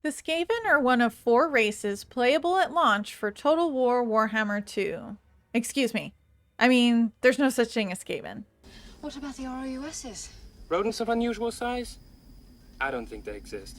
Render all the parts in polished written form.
The Skaven are one of 4 races playable at launch for Total War Warhammer II. Excuse me. There's no such thing as Skaven. What about the ROUSs? Rodents of unusual size? I don't think they exist.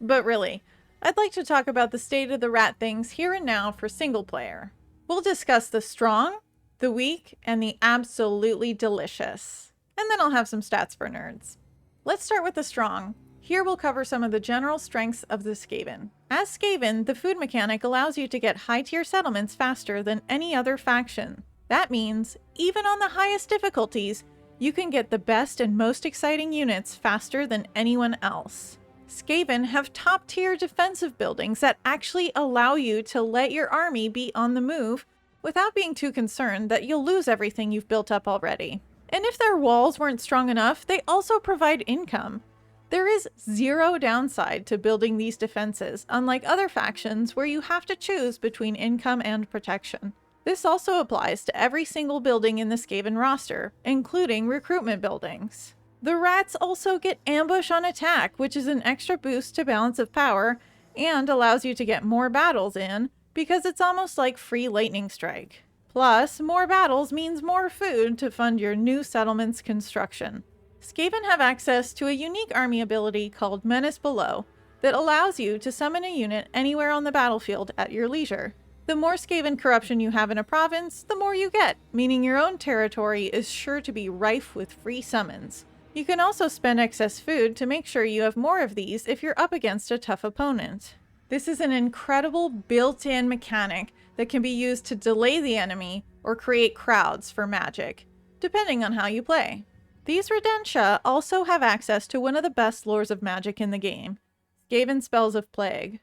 But really, I'd like to talk about the state of the rat things here and now for single player. We'll discuss the strong, the weak, and the absolutely delicious. And then I'll have some stats for nerds. Let's start with the strong. Here we'll cover some of the general strengths of the Skaven. As Skaven, the food mechanic allows you to get high-tier settlements faster than any other faction. That means, even on the highest difficulties, you can get the best and most exciting units faster than anyone else. Skaven have top-tier defensive buildings that actually allow you to let your army be on the move without being too concerned that you'll lose everything you've built up already. And if their walls weren't strong enough, they also provide income. There is zero downside to building these defenses, unlike other factions where you have to choose between income and protection. This also applies to every single building in the Skaven roster, including recruitment buildings. The rats also get ambush on attack, which is an extra boost to balance of power and allows you to get more battles in because it's almost like free lightning strike. Plus, more battles means more food to fund your new settlement's construction. Skaven have access to a unique army ability called Menace Below that allows you to summon a unit anywhere on the battlefield at your leisure. The more Skaven corruption you have in a province, the more you get, meaning your own territory is sure to be rife with free summons. You can also spend excess food to make sure you have more of these if you're up against a tough opponent. This is an incredible built-in mechanic that can be used to delay the enemy or create crowds for magic, depending on how you play. These Redentia also have access to one of the best lores of magic in the game, Skaven Spells of Plague.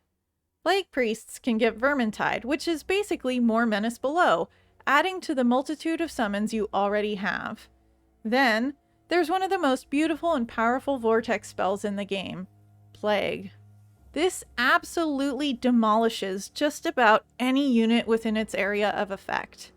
Plague Priests can get Vermintide, which is basically more Menace Below, adding to the multitude of summons you already have. Then, there's one of the most beautiful and powerful vortex spells in the game, Plague. This absolutely demolishes just about any unit within its area of effect.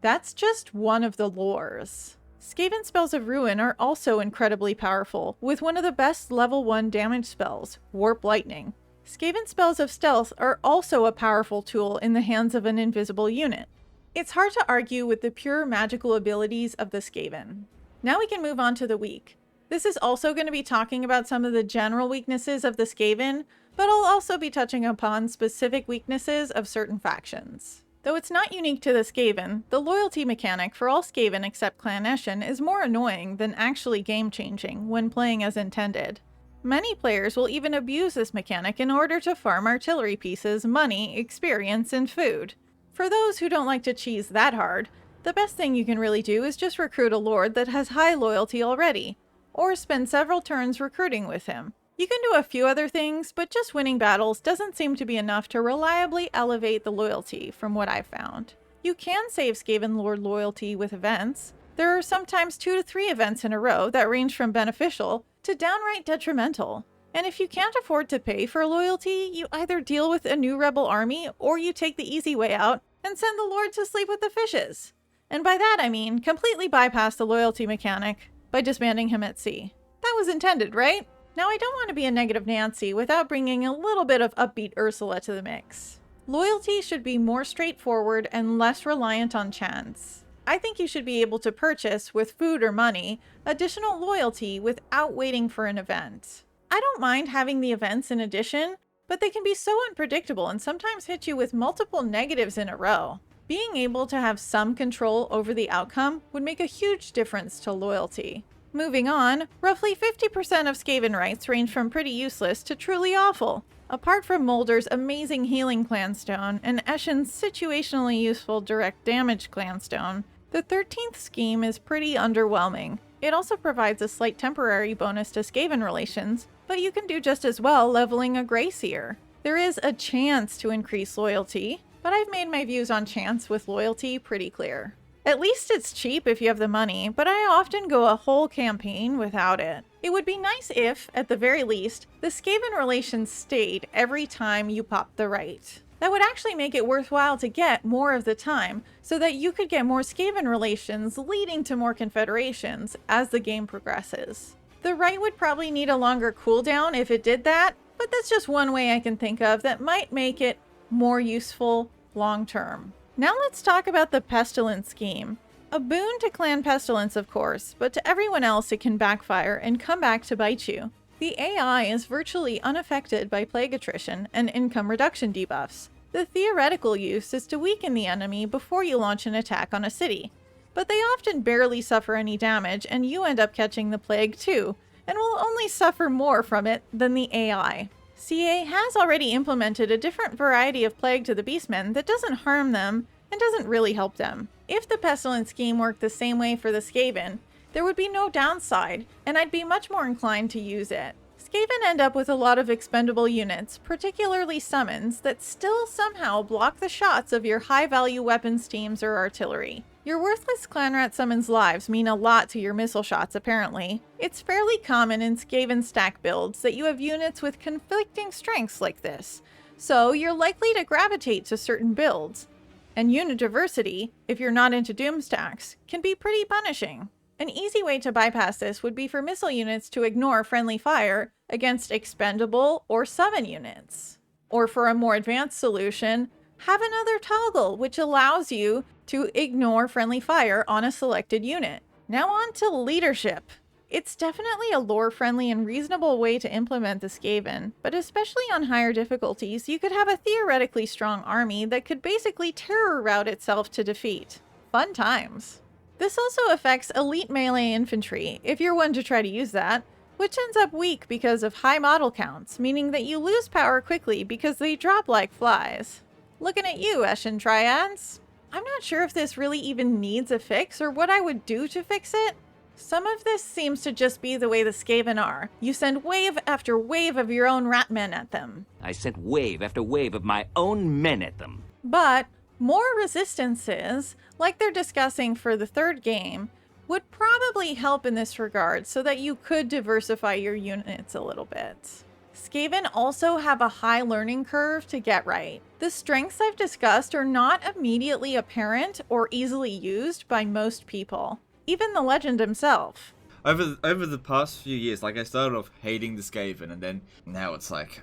That's just one of the lores. Skaven Spells of Ruin are also incredibly powerful, with one of the best level 1 damage spells, Warp Lightning. Skaven Spells of Stealth are also a powerful tool in the hands of an invisible unit. It's hard to argue with the pure magical abilities of the Skaven. Now we can move on to the weak. This is also going to be talking about some of the general weaknesses of the Skaven, but I'll also be touching upon specific weaknesses of certain factions. Though it's not unique to the Skaven, the loyalty mechanic for all Skaven except Clan Eshin is more annoying than actually game-changing when playing as intended. Many players will even abuse this mechanic in order to farm artillery pieces, money, experience, and food. For those who don't like to cheese that hard, the best thing you can really do is just recruit a lord that has high loyalty already, or spend several turns recruiting with him. You can do a few other things, but just winning battles doesn't seem to be enough to reliably elevate the loyalty, from what I've found. You can save Skaven Lord loyalty with events. There are sometimes 2 to 3 events in a row that range from beneficial to downright detrimental. And if you can't afford to pay for loyalty, you either deal with a new rebel army, or you take the easy way out and send the Lord to sleep with the fishes. And by that I mean completely bypass the loyalty mechanic by disbanding him at sea. That was intended, right? Now, I don't want to be a negative Nancy without bringing a little bit of upbeat Ursula to the mix. Loyalty should be more straightforward and less reliant on chance. I think you should be able to purchase, with food or money, additional loyalty without waiting for an event. I don't mind having the events in addition, but they can be so unpredictable and sometimes hit you with multiple negatives in a row. Being able to have some control over the outcome would make a huge difference to loyalty. Moving on, roughly 50% of Skaven rights range from pretty useless to truly awful. Apart from Molder's amazing healing clanstone and Eshin's situationally useful direct damage clanstone, the 13th scheme is pretty underwhelming. It also provides a slight temporary bonus to Skaven relations, but you can do just as well leveling a Grey Seer. There is a chance to increase loyalty, but I've made my views on chance with loyalty pretty clear. At least it's cheap if you have the money, but I often go a whole campaign without it. It would be nice if, at the very least, the Skaven relations stayed every time you popped the right. That would actually make it worthwhile to get more of the time, so that you could get more Skaven relations leading to more confederations as the game progresses. The right would probably need a longer cooldown if it did that, but that's just one way I can think of that might make it more useful long term. Now let's talk about the Pestilence Scheme. A boon to Clan Pestilence, of course, but to everyone else it can backfire and come back to bite you. The AI is virtually unaffected by plague attrition and income reduction debuffs. The theoretical use is to weaken the enemy before you launch an attack on a city, but they often barely suffer any damage and you end up catching the plague too, and will only suffer more from it than the AI. CA has already implemented a different variety of plague to the beastmen that doesn't harm them and doesn't really help them. If the Pestilence Scheme worked the same way for the Skaven, there would be no downside, and I'd be much more inclined to use it. Skaven end up with a lot of expendable units, particularly summons, that still somehow block the shots of your high-value weapons teams or artillery. Your worthless clanrat summons lives mean a lot to your missile shots, apparently. It's fairly common in Skaven stack builds that you have units with conflicting strengths like this, so you're likely to gravitate to certain builds. And unit diversity, if you're not into doom stacks, can be pretty punishing. An easy way to bypass this would be for missile units to ignore friendly fire against expendable or summon units. Or for a more advanced solution, have another toggle which allows you to ignore friendly fire on a selected unit. Now on to leadership. It's definitely a lore-friendly and reasonable way to implement the Skaven, but especially on higher difficulties, you could have a theoretically strong army that could basically terror route itself to defeat. Fun times. This also affects elite melee infantry, if you're one to try to use that, which ends up weak because of high model counts, meaning that you lose power quickly because they drop like flies. Looking at you, Eshin Triads. I'm not sure if this really even needs a fix or what I would do to fix it. Some of this seems to just be the way the Skaven are. You send wave after wave of your own rat men at them. I sent wave after wave of my own men at them. But more resistances, like they're discussing for the third game, would probably help in this regard so that you could diversify your units a little bit. Skaven also have a high learning curve to get right. The strengths I've discussed are not immediately apparent or easily used by most people. Even the legend himself. Over the past few years, like I started off hating the Skaven, and then now it's like,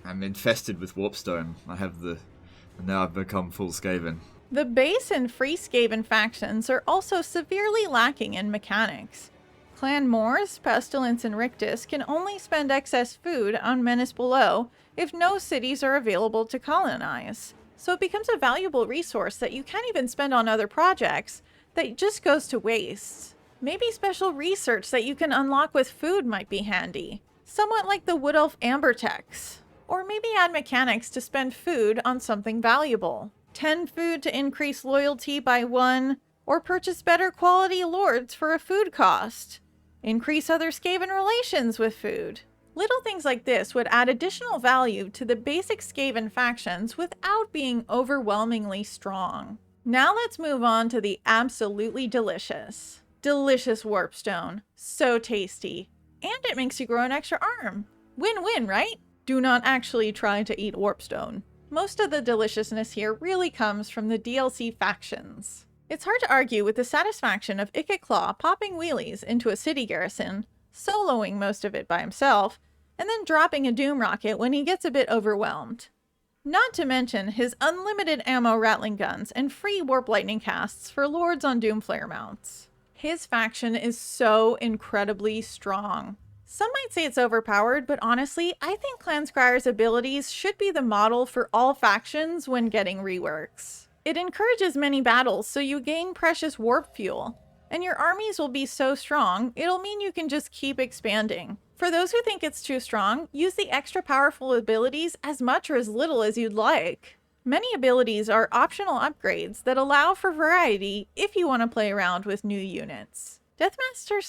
I'm infested with Warpstone. Now I've become full Skaven. The base and free Skaven factions are also severely lacking in mechanics. Clan Moors, Pestilence, and Rictus can only spend excess food on Menace Below if no cities are available to colonize. So it becomes a valuable resource that you can't even spend on other projects, that just goes to waste. Maybe special research that you can unlock with food might be handy. Somewhat like the Wood Elf Ambertex. Or maybe add mechanics to spend food on something valuable. 10 food to increase loyalty by 1, or purchase better quality lords for a food cost. Increase other Skaven relations with food. Little things like this would add additional value to the basic Skaven factions without being overwhelmingly strong. Now let's move on to the absolutely delicious. Delicious Warpstone. So tasty. And it makes you grow an extra arm. Win-win, right? Do not actually try to eat Warpstone. Most of the deliciousness here really comes from the DLC factions. It's hard to argue with the satisfaction of Ikit Claw popping wheelies into a city garrison, soloing most of it by himself, and then dropping a doom rocket when he gets a bit overwhelmed. Not to mention his unlimited ammo rattling guns and free warp lightning casts for lords on Doomflare mounts. His faction is so incredibly strong. Some might say it's overpowered, but honestly, I think Clan Scryer's abilities should be the model for all factions when getting reworks. It encourages many battles, so you gain precious warp fuel. And your armies will be so strong, it'll mean you can just keep expanding. For those who think it's too strong, use the extra powerful abilities as much or as little as you'd like. Many abilities are optional upgrades that allow for variety if you want to play around with new units. Deathmaster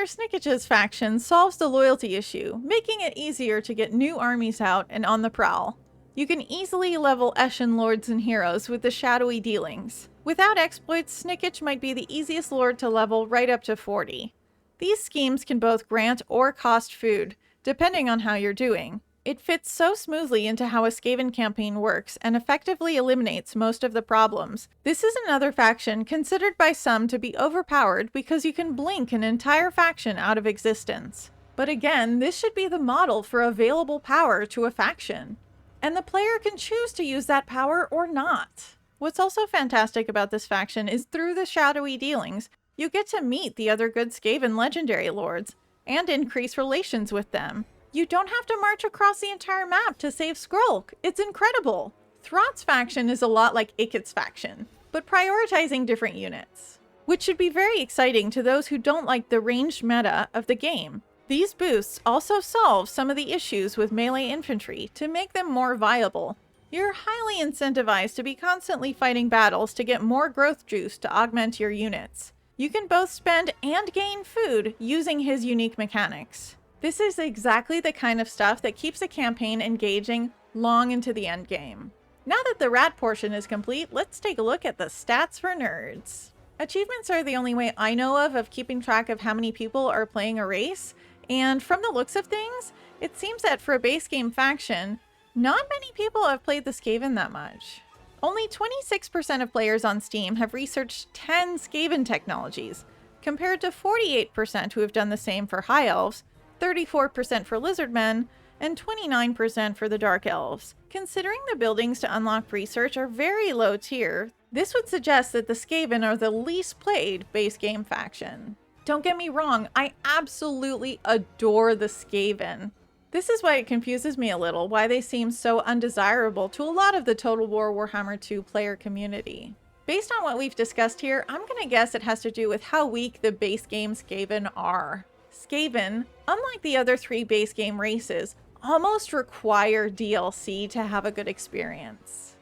Snicket's faction solves the loyalty issue, making it easier to get new armies out and on the prowl. You can easily level Eshin lords and heroes with the shadowy dealings. Without exploits, Snicketch might be the easiest lord to level right up to 40. These schemes can both grant or cost food, depending on how you're doing. It fits so smoothly into how a Skaven campaign works and effectively eliminates most of the problems. This is another faction considered by some to be overpowered because you can blink an entire faction out of existence. But again, this should be the model for available power to a faction. And the player can choose to use that power or not. What's also fantastic about this faction is through the shadowy dealings, you get to meet the other good Skaven legendary lords and increase relations with them. You don't have to march across the entire map to save Skrulk. It's incredible. Thrott's faction is a lot like Ikit's faction, but prioritizing different units, which should be very exciting to those who don't like the ranged meta of the game. These boosts also solve some of the issues with melee infantry to make them more viable. You're highly incentivized to be constantly fighting battles to get more growth juice to augment your units. You can both spend and gain food using his unique mechanics. This is exactly the kind of stuff that keeps a campaign engaging long into the end game. Now that the rat portion is complete, let's take a look at the stats for nerds. Achievements are the only way I know of keeping track of how many people are playing a race, and from the looks of things, it seems that for a base game faction, not many people have played the Skaven that much. Only 26% of players on Steam have researched 10 Skaven technologies, compared to 48% who have done the same for High Elves, 34% for Lizardmen, and 29% for the Dark Elves. Considering the buildings to unlock research are very low tier, this would suggest that the Skaven are the least played base game faction. Don't get me wrong, I absolutely adore the Skaven. This is why it confuses me a little, why they seem so undesirable to a lot of the Total War Warhammer 2 player community. Based on what we've discussed here, I'm gonna guess it has to do with how weak the base game Skaven are. Skaven, unlike the other 3 base game races, almost require DLC to have a good experience.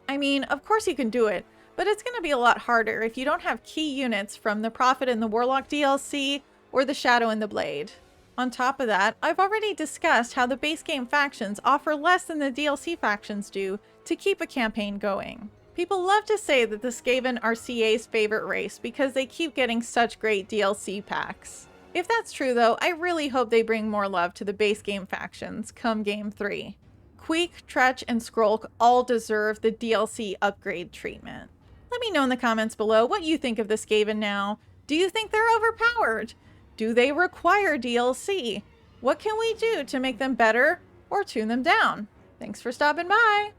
I mean, of course you can do it, but it's going to be a lot harder if you don't have key units from the Prophet and the Warlock DLC or the Shadow and the Blade. On top of that, I've already discussed how the base game factions offer less than the DLC factions do to keep a campaign going. People love to say that the Skaven are CA's favorite race because they keep getting such great DLC packs. If that's true though, I really hope they bring more love to the base game factions come Game 3. Queek, Tretch, and Skrulk all deserve the DLC upgrade treatment. Let me know in the comments below what you think of the Skaven now. Do you think they're overpowered? Do they require DLC? What can we do to make them better or tune them down? Thanks for stopping by!